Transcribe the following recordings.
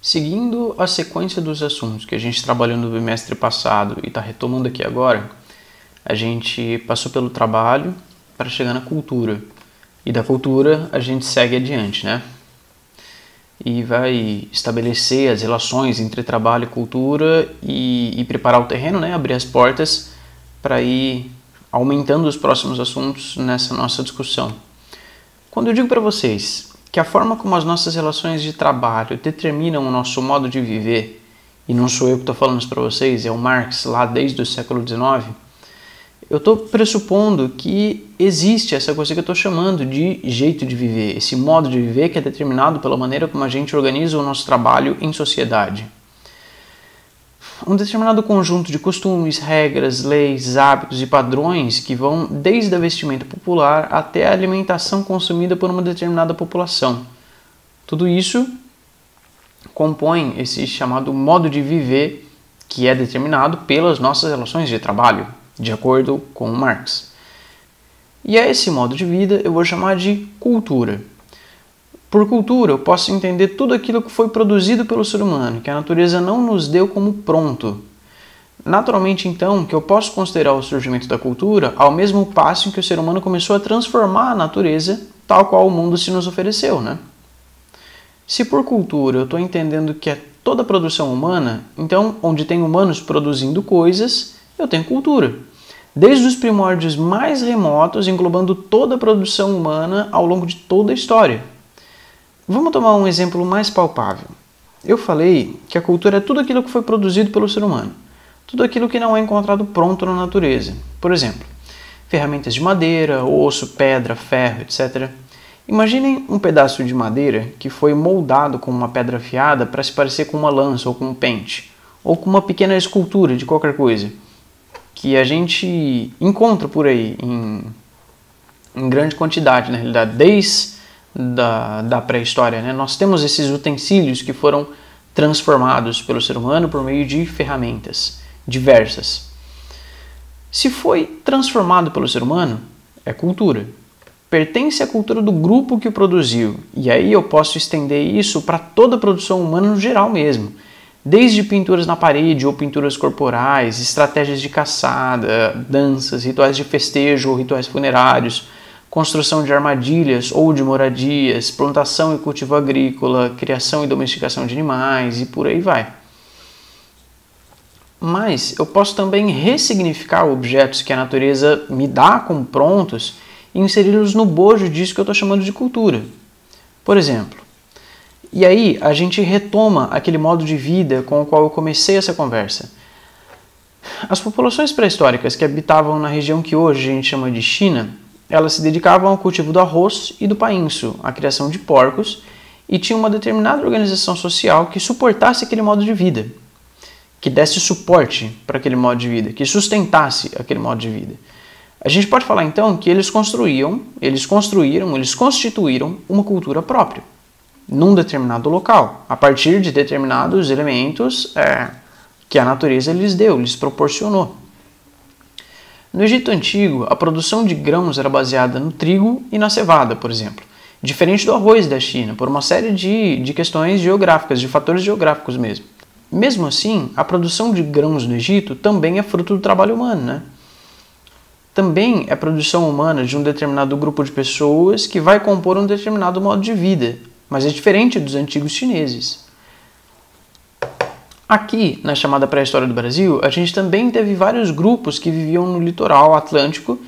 Seguindo a sequência dos assuntos que a gente trabalhou no bimestre passado e está retomando aqui agora, a gente passou pelo trabalho para chegar na cultura. E da cultura a gente segue adiante, né? E vai estabelecer as relações entre trabalho e cultura e preparar o terreno, né? Abrir as portas para ir aumentando os próximos assuntos nessa nossa discussão. Quando eu digo para vocês que a forma como as nossas relações de trabalho determinam o nosso modo de viver, e não sou eu que estou falando isso para vocês, é o Marx lá desde o século XIX, eu estou pressupondo que existe essa coisa que eu estou chamando de jeito de viver, esse modo de viver que é determinado pela maneira como a gente organiza o nosso trabalho em sociedade. Um determinado conjunto de costumes, regras, leis, hábitos e padrões que vão desde a vestimenta popular até a alimentação consumida por uma determinada população. Tudo isso compõe esse chamado modo de viver que é determinado pelas nossas relações de trabalho, de acordo com Marx. E a esse modo de vida eu vou chamar de cultura. Por cultura, eu posso entender tudo aquilo que foi produzido pelo ser humano, que a natureza não nos deu como pronto. Naturalmente, então, que eu posso considerar o surgimento da cultura ao mesmo passo em que o ser humano começou a transformar a natureza tal qual o mundo se nos ofereceu, né? Se por cultura eu estou entendendo que é toda a produção humana, então, onde tem humanos produzindo coisas, eu tenho cultura. Desde os primórdios mais remotos, englobando toda a produção humana ao longo de toda a história. Vamos tomar um exemplo mais palpável. Eu falei que a cultura é tudo aquilo que foi produzido pelo ser humano. Tudo aquilo que não é encontrado pronto na natureza. Por exemplo, ferramentas de madeira, osso, pedra, ferro, etc. Imaginem um pedaço de madeira que foi moldado com uma pedra afiada para se parecer com uma lança ou com um pente, ou com uma pequena escultura de qualquer coisa, que a gente encontra por aí em grande quantidade, na realidade, desde da pré-história, né? Nós temos esses utensílios que foram transformados pelo ser humano por meio de ferramentas diversas. Se foi transformado pelo ser humano, é cultura. Pertence à cultura do grupo que o produziu. E aí eu posso estender isso para toda a produção humana no geral mesmo. Desde pinturas na parede ou pinturas corporais, estratégias de caçada, danças, rituais de festejo ou rituais funerários, construção de armadilhas ou de moradias, plantação e cultivo agrícola, criação e domesticação de animais e por aí vai. Mas eu posso também ressignificar objetos que a natureza me dá como prontos e inseri-los no bojo disso que eu estou chamando de cultura. Por exemplo, e aí a gente retoma aquele modo de vida com o qual eu comecei essa conversa. As populações pré-históricas que habitavam na região que hoje a gente chama de China, elas se dedicavam ao cultivo do arroz e do painço, à criação de porcos, e tinham uma determinada organização social que suportasse aquele modo de vida, que desse suporte para aquele modo de vida, que sustentasse aquele modo de vida. A gente pode falar então que eles constituíram uma cultura própria, num determinado local, a partir de determinados elementos que a natureza lhes deu, lhes proporcionou. No Egito Antigo, a produção de grãos era baseada no trigo e na cevada, por exemplo, diferente do arroz da China, por uma série de questões geográficas, de fatores geográficos mesmo. Mesmo assim, a produção de grãos no Egito também é fruto do trabalho humano, né? Também é produção humana de um determinado grupo de pessoas que vai compor um determinado modo de vida, mas é diferente dos antigos chineses. Aqui, na chamada pré-história do Brasil, a gente também teve vários grupos que viviam no litoral atlântico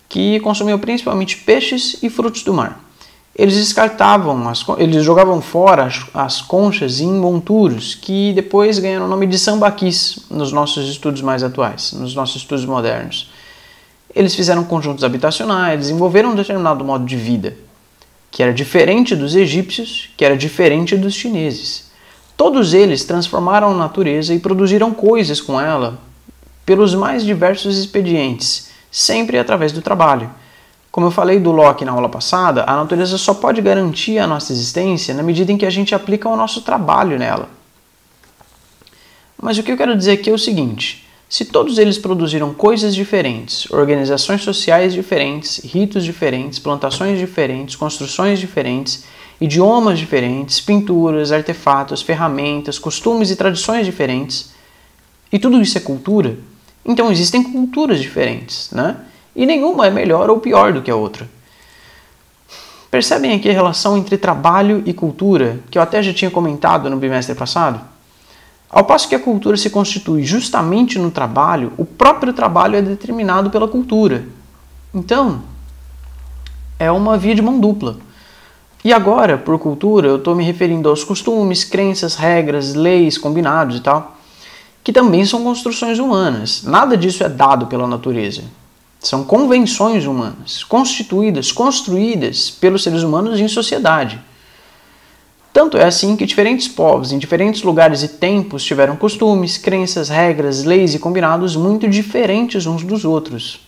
que consumiam principalmente peixes e frutos do mar. Eles jogavam fora as conchas em monturos, que depois ganharam o nome de sambaquis nos nossos estudos mais atuais, nos nossos estudos modernos. Eles fizeram conjuntos habitacionais, desenvolveram um determinado modo de vida, que era diferente dos egípcios, que era diferente dos chineses. Todos eles transformaram a natureza e produziram coisas com ela pelos mais diversos expedientes, sempre através do trabalho. Como eu falei do Locke na aula passada, a natureza só pode garantir a nossa existência na medida em que a gente aplica o nosso trabalho nela. Mas o que eu quero dizer aqui é o seguinte: se todos eles produziram coisas diferentes, organizações sociais diferentes, ritos diferentes, plantações diferentes, construções diferentes, idiomas diferentes, pinturas, artefatos, ferramentas, costumes e tradições diferentes. E tudo isso é cultura. Então existem culturas diferentes, né? E nenhuma é melhor ou pior do que a outra. Percebem aqui a relação entre trabalho e cultura, que eu até já tinha comentado no bimestre passado? Ao passo que a cultura se constitui justamente no trabalho, o próprio trabalho é determinado pela cultura. Então, é uma via de mão dupla. E agora, por cultura, eu estou me referindo aos costumes, crenças, regras, leis, combinados e tal, que também são construções humanas. Nada disso é dado pela natureza. São convenções humanas, construídas pelos seres humanos em sociedade. Tanto é assim que diferentes povos, em diferentes lugares e tempos, tiveram costumes, crenças, regras, leis e combinados muito diferentes uns dos outros.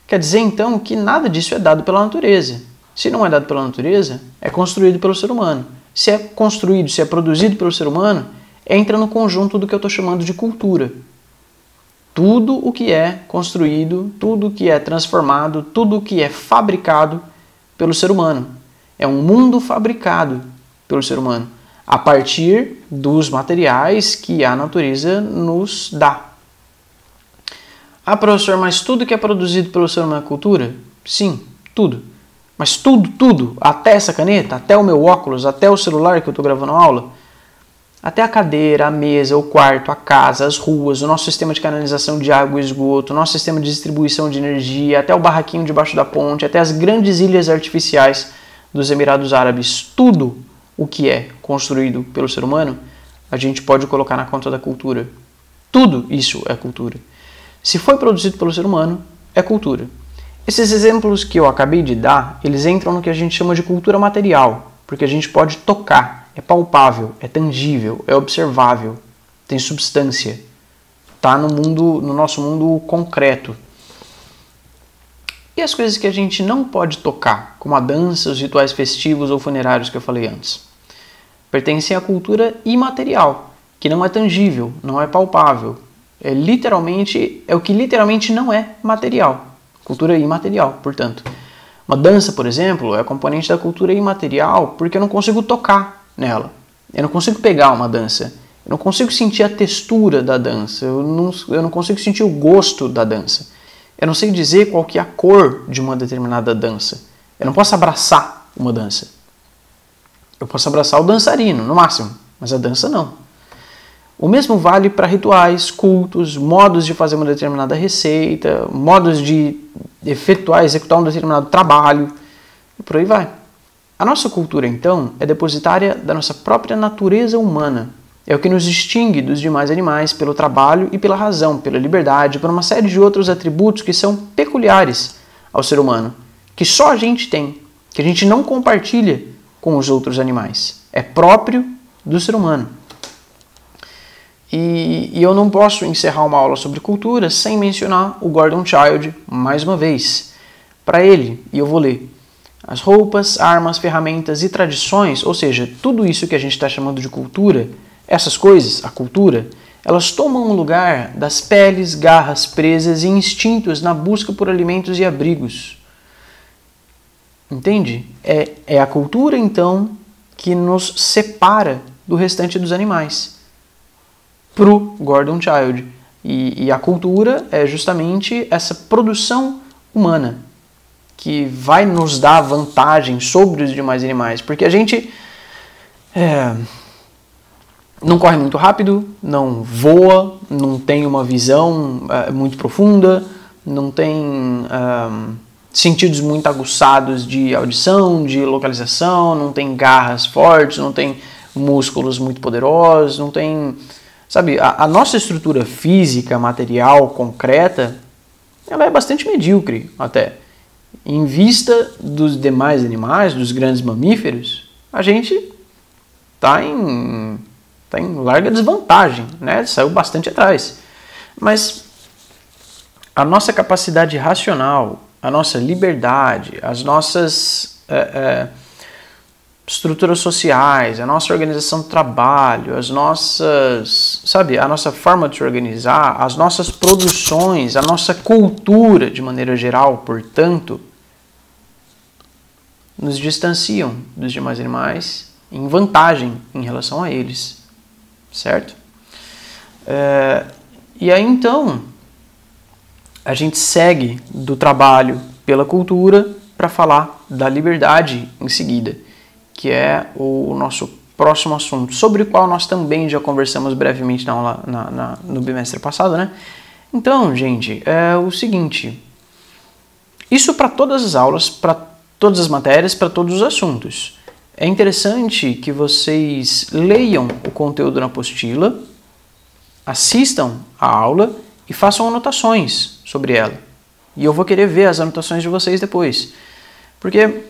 Quer dizer, então, que nada disso é dado pela natureza. Se não é dado pela natureza, é construído pelo ser humano. Se é construído, se é produzido pelo ser humano, entra no conjunto do que eu estou chamando de cultura. Tudo o que é construído, tudo o que é transformado, tudo o que é fabricado pelo ser humano. É um mundo fabricado pelo ser humano, a partir dos materiais que a natureza nos dá. Ah, professor, mas tudo que é produzido pelo ser humano é cultura? Sim, tudo. Mas tudo, até essa caneta, até o meu óculos, até o celular que eu estou gravando a aula, até a cadeira, a mesa, o quarto, a casa, as ruas, o nosso sistema de canalização de água e esgoto, o nosso sistema de distribuição de energia, até o barraquinho debaixo da ponte, até as grandes ilhas artificiais dos Emirados Árabes, tudo o que é construído pelo ser humano, a gente pode colocar na conta da cultura. Tudo isso é cultura. Se foi produzido pelo ser humano, é cultura. Esses exemplos que eu acabei de dar, eles entram no que a gente chama de cultura material, porque a gente pode tocar. É palpável, é tangível, é observável, tem substância, está no nosso mundo concreto. E as coisas que a gente não pode tocar, como a dança, os rituais festivos ou funerários que eu falei antes, pertencem à cultura imaterial, que não é tangível, não é palpável, é o que literalmente não é material. Cultura imaterial, portanto. Uma dança, por exemplo, é componente da cultura imaterial porque eu não consigo tocar nela. Eu não consigo pegar uma dança. Eu não consigo sentir a textura da dança. Eu não consigo sentir o gosto da dança. Eu não sei dizer qual que é a cor de uma determinada dança. Eu não posso abraçar uma dança. Eu posso abraçar o dançarino, no máximo, mas a dança não. O mesmo vale para rituais, cultos, modos de fazer uma determinada receita, modos de executar um determinado trabalho, e por aí vai. A nossa cultura, então, é depositária da nossa própria natureza humana. É o que nos distingue dos demais animais pelo trabalho e pela razão, pela liberdade, por uma série de outros atributos que são peculiares ao ser humano, que só a gente tem, que a gente não compartilha com os outros animais. É próprio do ser humano. E eu não posso encerrar uma aula sobre cultura sem mencionar o Gordon Childe mais uma vez. Para ele, e eu vou ler, as roupas, armas, ferramentas e tradições, ou seja, tudo isso que a gente está chamando de cultura, essas coisas, a cultura, elas tomam o lugar das peles, garras, presas e instintos na busca por alimentos e abrigos. Entende? É a cultura, então, que nos separa do restante dos animais. Pro Gordon Childe. E a cultura é justamente essa produção humana que vai nos dar vantagem sobre os demais animais, porque a gente não corre muito rápido, não voa, não tem uma visão muito profunda, não tem sentidos muito aguçados de audição, de localização, não tem garras fortes, não tem músculos muito poderosos, não tem... Sabe, a nossa estrutura física, material, concreta, ela é bastante medíocre até. Em vista dos demais animais, dos grandes mamíferos, a gente está em larga desvantagem, né? Saiu bastante atrás. Mas a nossa capacidade racional, a nossa liberdade, as nossas estruturas sociais, a nossa organização do trabalho, a nossa forma de se organizar, as nossas produções, a nossa cultura de maneira geral, portanto, nos distanciam dos demais animais em vantagem em relação a eles, certo? E aí então a gente segue do trabalho pela cultura para falar da liberdade em seguida, que é o nosso próximo assunto, sobre o qual nós também já conversamos brevemente na aula, no bimestre passado, né? Então, gente, é o seguinte, isso para todas as aulas, para todas as matérias, para todos os assuntos. É interessante que vocês leiam o conteúdo na apostila, assistam a aula e façam anotações sobre ela. E eu vou querer ver as anotações de vocês depois. Porque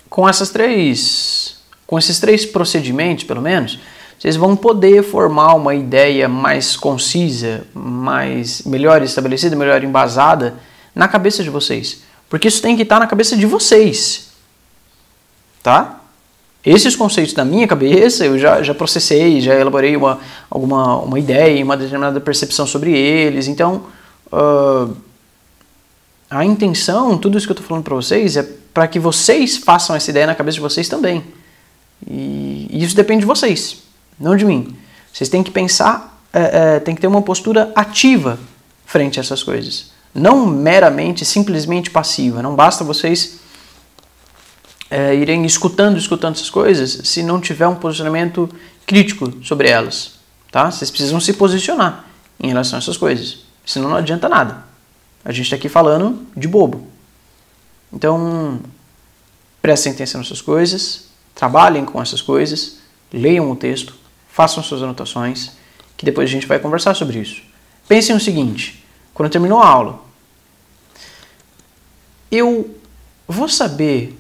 com esses três procedimentos, pelo menos, vocês vão poder formar uma ideia mais concisa, melhor estabelecida, melhor embasada na cabeça de vocês. Porque isso tem que estar na cabeça de vocês. Tá? Esses conceitos da minha cabeça, eu já processei, já elaborei uma ideia, uma determinada percepção sobre eles. Então, a intenção, tudo isso que eu estou falando para vocês, é para que vocês façam essa ideia na cabeça de vocês também. E isso depende de vocês, não de mim. Vocês têm que pensar, tem que ter uma postura ativa frente a essas coisas. Não meramente, simplesmente passiva. Não basta vocês irem escutando essas coisas se não tiver um posicionamento crítico sobre elas. Tá? Vocês precisam se posicionar em relação a essas coisas. Senão não adianta nada. A gente está aqui falando de bobo. Então, prestem atenção nessas coisas, trabalhem com essas coisas, leiam o texto, façam suas anotações, que depois a gente vai conversar sobre isso. Pensem o seguinte, quando terminou a aula, eu vou saber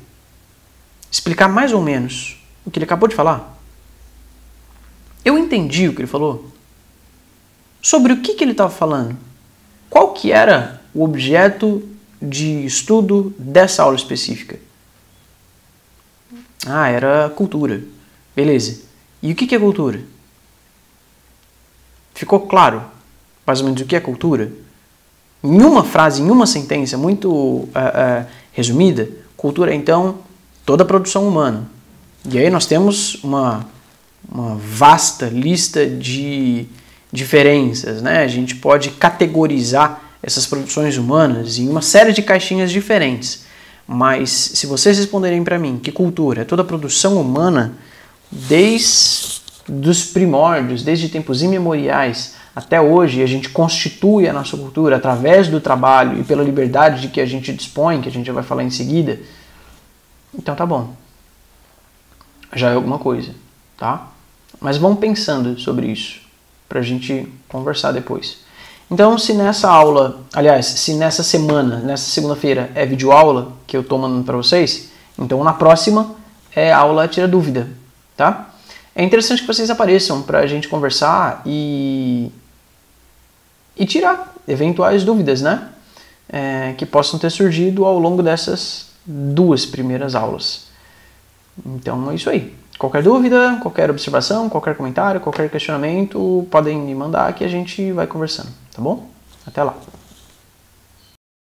explicar mais ou menos o que ele acabou de falar? Eu entendi o que ele falou? Sobre o que ele estava falando? Qual que era o objeto de estudo dessa aula específica? Ah, era cultura. Beleza. E o que é cultura? Ficou claro mais ou menos o que é cultura? Em uma frase, em uma sentença muito resumida, cultura é então toda a produção humana. E aí nós temos uma vasta lista de diferenças, né? A gente pode categorizar essas produções humanas em uma série de caixinhas diferentes. Mas se vocês responderem para mim que cultura é toda a produção humana, desde os primórdios, desde tempos imemoriais até hoje, a gente constitui a nossa cultura através do trabalho e pela liberdade de que a gente dispõe, que a gente já vai falar em seguida, então tá bom. Já é alguma coisa, tá? Mas vamos pensando sobre isso, pra gente conversar depois. Então, se nessa aula, aliás, se nessa semana, nessa segunda-feira é videoaula que eu tô mandando pra vocês, então na próxima é aula tira dúvida, tá? É interessante que vocês apareçam pra gente conversar e tirar eventuais dúvidas, né? Que possam ter surgido ao longo dessas 2 primeiras aulas. Então é isso aí. Qualquer dúvida, qualquer observação, qualquer comentário, qualquer questionamento, podem me mandar que a gente vai conversando, tá bom? Até lá!